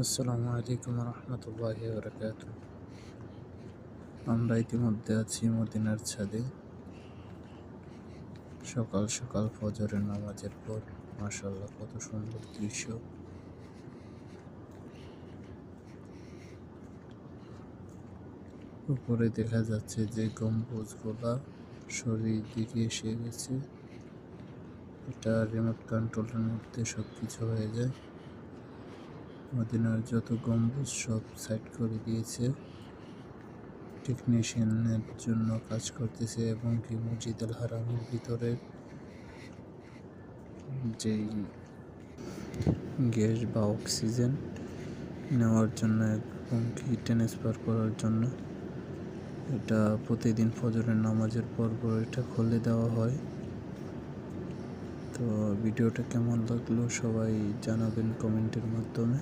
আসসালামু আলাইকুম রহমতুল্লাহি বারাকাতুহু। আমরা ইতিমধ্যে আছি মদিনার ছাদে। সকাল সকাল ফজরের নামাজের পর মাশাআল্লাহ কত সুন্দর দৃশ্য। উপরে দেখা যাচ্ছে যে গম্বুজগুলা শরীর দিকে এসে গেছে। এটা রিমোট কন্ট্রোলের মধ্যে সবকিছু হয়ে যায়। মদিনার যত গম্বুজ সব সাইড করে দিয়েছে, টেকনিশিয়ানের জন্য কাজ করতেছে এবং কি মসজিদুল হারামের ভিতরের যেই গ্যাস বা অক্সিজেন নেওয়ার জন্য এবং কি ট্রান্সফার করার জন্য এটা প্রতিদিন ফজরের নামাজের পর এটা খুলে দেওয়া হয়। তো ভিডিওটা কেমন লাগলো সবাই জানাবেন কমেন্টের মাধ্যমে।